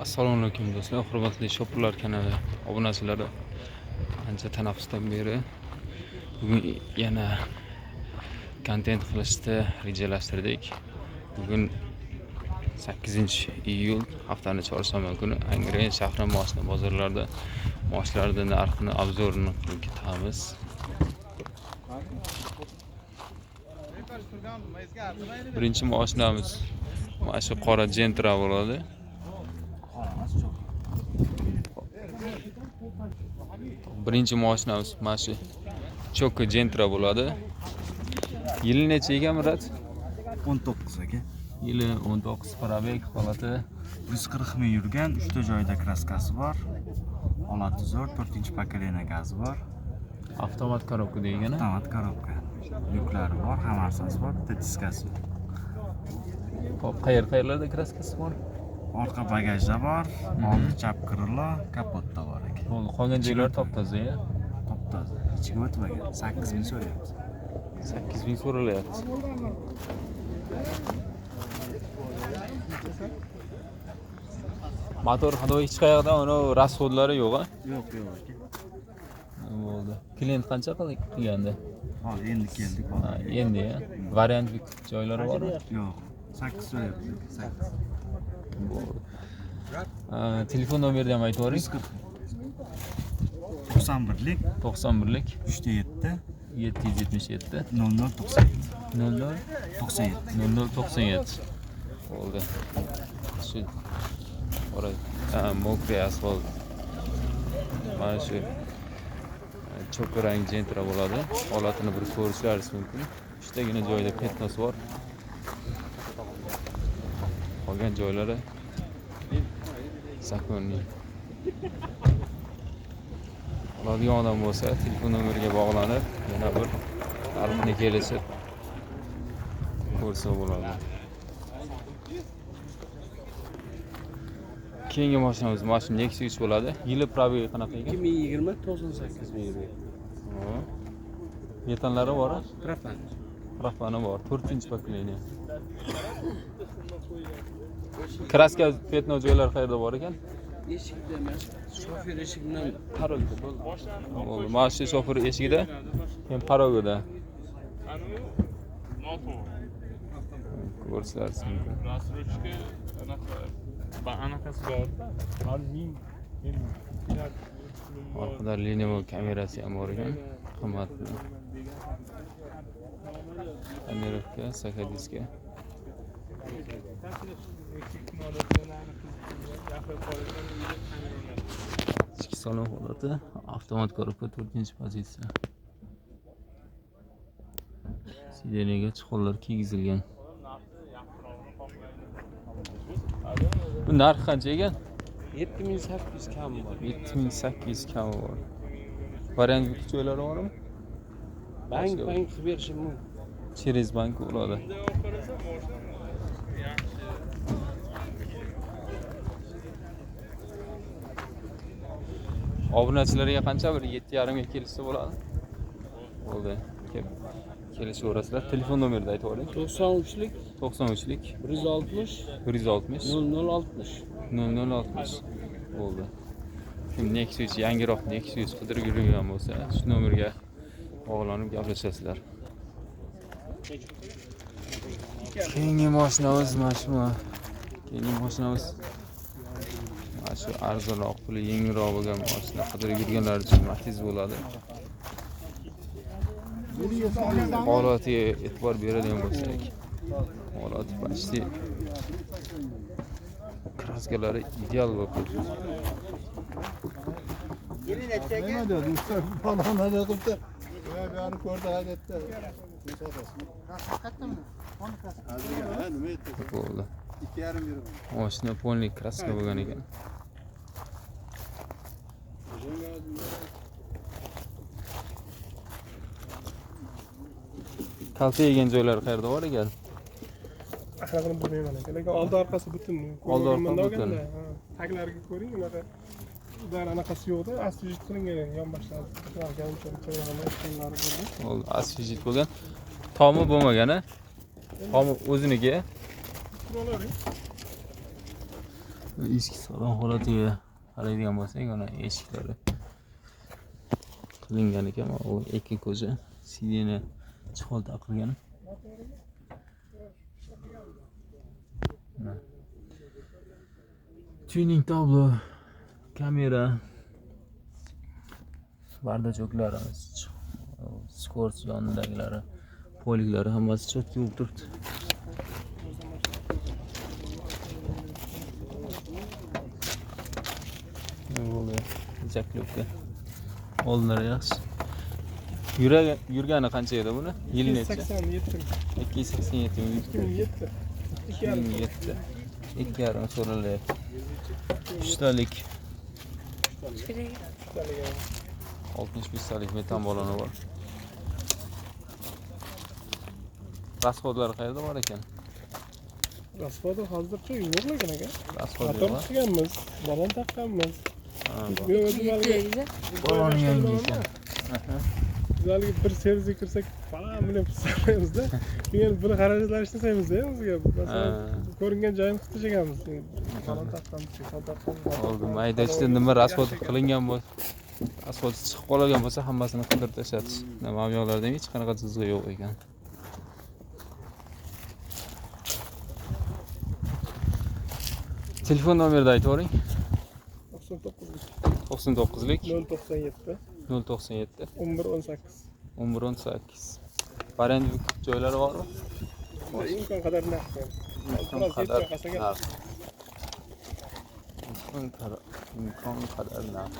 Assalomu alaykum do'stlar, hurmatli Shopurlar kanali obunachilari. Ancha tanaffusdan beri bugun yana kontent qilishni rejalashtirdik. Bugun 8-iyul haftaning chorshanba kuni Angren shahri moshina bozorlarida moshinalarning narxini obzorini qilib ketamiz. Birinchi mashinamiz mana shu qora Gentra bo'ladi. Birinchi mashinamiz mana shu Cho'ka Gentra bo'ladi. Yili necha ekan Murat? 19 aka. Yili 19 probeg holati. 140 ming yurgan, 3 ta joyda kraskasi bor. Holati zo'r, 4-pokoleniya gazi bor. Avtomat korobka degani. Avtomat korobka. Yuklari bor, hamma narsasi bor, bitta diskasi. Hop, qayerlarda kraskasi bor? Orqa bagajda bor, old chap krilo, kapotda bor aka. Bo'ldi, qolgan joylar top-toza-ya. Top-toza. Ichiga o'tmagan. 8 ming so'rayapmiz. 8 ming so'ralyapti. Motor hadoy hech qayerda uni rasxodlari yo'q-a? Yo'q aka. Bo'ldi. Klient qancha qilganda? Hozir endi keldik. Endi-ya. Variant joylari bormi? Yo'q. 8 so'rayapmiz. 8. Bo'ldi. Telefon nomerini ham aytib yuboring. 91lik 91lik 3 777 0097 0097. Bo'ldi. Shu ora mokri asfalt. Mana shu Cho'ka rang Gentra bo'ladi. Holatini bir ko'rishlaringiz mumkin. Ishtagina joyda petnos bor. Qolgan joylari zakonli. Oladigan odam bo'lsa, telefon nomeriga bog'lanib, yana bir narxni kelishib ko'rsa bo'ladi. Keyingi mashinamiz mashina Nexus bo'ladi. Yili probegi qanaqa ekan? 2020 98 ming yurgan. Metanlari bor? Propan. Profani bor. 4-pokoleniya. Kraska petno joylar qayerda bor ekan? Eshikda emas, shofer eshigidan parolda bo'ldi. Bo'ldi. Mana shu shofer eshigida, keyin parogida. Ko'rsalaringiz mumkin. anaqasi borda. Orqada Lenovo kamerasi ham bor ekan. Qimmatli. Kamerka, sakadiska. Ichki salon holati, avtomat korobka 4-pozitsiya. Sideniyaga chiqonlar kiygizilgan. Bu narx qancha ekan? 7800 kam bor. 7800 kam bor. Variant joylari bormi? Bank qilib berishim mumkin. Через bank bo'ladi. Obunachilarga qancha? Bir 7,5 ga kelishsa bo'ladi. Bo'ldi. Kelishaverasizlar. Telefon nomerini aytib yuboring. 93lik 93lik 160 160 0060. 0060. Bo'ldi. Kim Nexus yangiroq Nexus qidirib yurgan bo'lsa, shu nomerga bog'lanib gaplashasizlar. Keyingi mashinamiz mana shu. Keyingi mashinamiz mana shu arzonroq, puli yengilroq bo'lgan mashina qidirib yurganlar uchun Matiz bo'ladi. Holatiga e'tibor beradigan bo'lsak, holati почти kraskalari ideal bo'lib bo'ldi. Mashina polniy kraska bo'lgan ekan. Kalta yegan joylari qayerda bor ekan? Aqlini bilmayman aka. Lekin oldi orqasi butun. Oldi orqa butun. Taglariga ko'ring, unaqa ular anaqasi yo'qda, asfijit qilingan yonboshlari. Oldi, asfijit bo'lgan. Tomi bo'lmagan-a? Tomi o'ziniki. Eski salon holatiga qaraydigan bo'lsak, mana eshiklari qilingan ekan. U ikki ko'za sideni chihol taqilgan. Tuning tablo, kamera, bardachoklari, skors yonidagilari, poliklari hammasi chotki bo'lib turibdi. Bo'ldi. Zaklovka. Oldinlari yaxshi. Yurgani qancha edi buni? Yil necha? 287. 287. 2007. 2,5 so'ralyapti. Uchtalik. 65 talik metan baloni bor. Rasxodlar qayerda bor ekan? Rasvodi hozircha yo'q lekin aka. Rasxod Motor yo'q. qilganmiz, balon taqqanmiz. Baloni yangi ekan. Bizlarga bir servizga kirsak, falan bilan pul sarflaymiz-da. Keyin buni xarajatlar ishlasamizda o'ziga. Masalan, ko'ringan joyini qilib tashlaganmiz. Balon taqqanmiz, telefon taqqanmiz. Oldi, mayda ishda nima rasxod qilingan bo'lsa, asfalt chiqib qolgan bo'lsa, hammasini qildirib tashlatish. Nima yo'llarda hech qanaqa chizig'i yo'q ekan. Telefon nomerini aytib o'ring. 99lik 097 097 1118. 1118. Variant joylari bormi? Imkon qadar narx. Imkon qadar narx. Imkon qadar narx.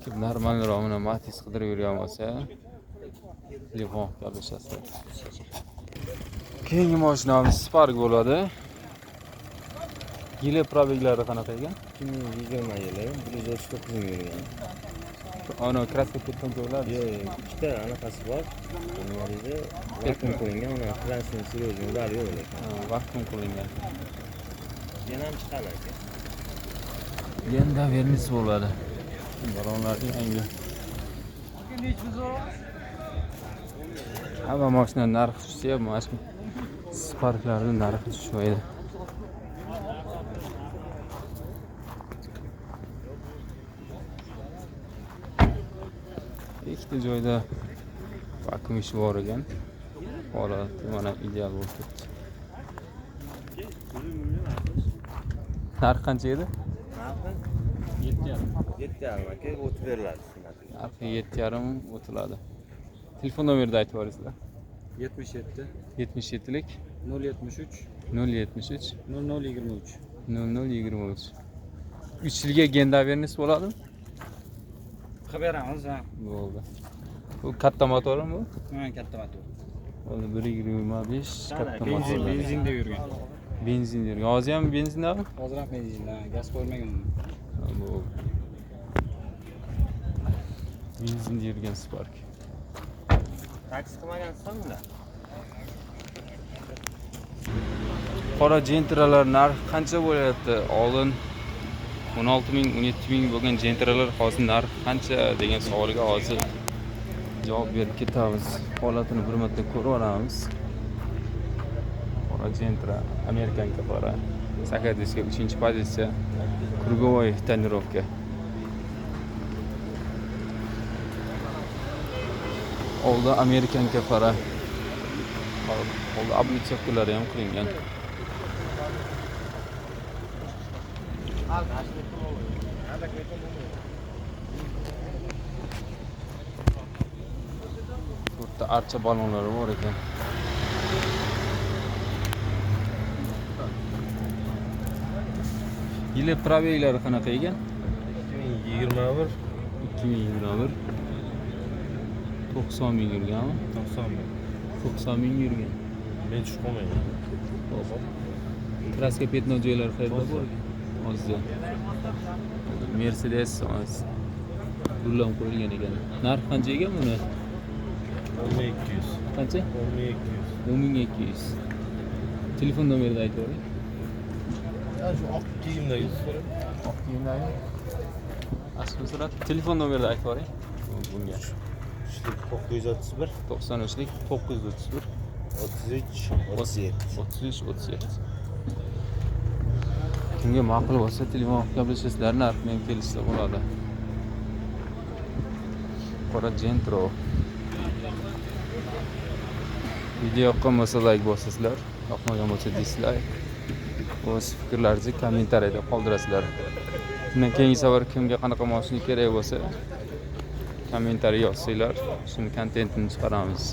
Kim normalroq mana Matiz qidirib yurgan bo'lsa, telefon gaplashasiz. Keyingi mashinamiz Spark bo'ladi. Yili probeglari qanaqa ekan? 2020 yili 139 ming yurgan. Ana kraska ketgan joylar. Yo'q, ikkita anaqasi bor. Nima deydi? Vakuum qilingan, uni klassini seryozni udari yo'q lekin. Vakuum qilingan. Yana ham chiqadi aka. Endi vernis bo'ladi. Balonlar yangi. Hamma mashina narxi tushsa, mana shu Sparklarning narxi tushmaydi. Ikkita joyda vakuum ishi bor ekan. Holati mana ideal bo'lib turibdi. Narx qancha edi? Narxi 7,5 aka, o'tib beriladi. Narxi 7,5 o'tiladi. Telefon nomerini aytib yuboringizlar. 77 77lik 073 073 0023. 0023. 3 yilga genda vernis bo'ladimi? Qilib beramiz ha. Bo'ldi. Bu katta motormi bu? Ha, katta motor. Bo'ldi, 1.25 katta motor. Benzinda yurgan. Benzin yurgan. Hozir ham benzindami? Hozir ham benzinda, gaz qo'ymagan. Bo'ldi. Benzinda yurgan Spark. Taksi qilmagansiz-da? Qora Gentra'lar narxi qancha bo'lyapti? Oldin 16 ming, 17 ming bo'lgan Gentra'lar hozir narxi qancha degan savolga hozir javob berib ketamiz. Holatini bir marta ko'rib olamiz. Qora Gentra, amerikanka qora. Sakadiska 3-pozitsiya. Krugovoy tonirovka. Oldi amerikanka qora. Oldi облицовкалari ham qilingan. To'rtta archa balonlari bor ekan. Yili probeglari qanaqa ekan? 2021 2021 90 ming yurganmi? 90 ming. 90 ming yurgan. Men tushib qolmayman. Kraska petno joylar qayerda bor? Hozir. Mercedes rullam qo'yilgan ekan. Narx qancha ekan buni? 10200. Qancha? 10200. 10200. Telefon nomerini aytib o'ring. Ya shu oq kiyimdagi Oq kiyimdagi. Asl surat. Telefon nomerini aytib o'ring. Bunga 931 93lik 931 33 37. 33 37. Kimga ma'qul bo'lsa telefon qilib gaplashasizlar, narx bilan kelishsa bo'ladi. Qora Gentra. Video yoqqan bo'lsa like bosasizlar, yoqmagan bo'lsa dislike. O'z fikrlaringizni kommentariyada qoldirasizlar. Bundan keyingi safar kimga qanaqa mashina kerak bo'lsa kommentariy yozsanglar, shuni kontentini chiqaramiz.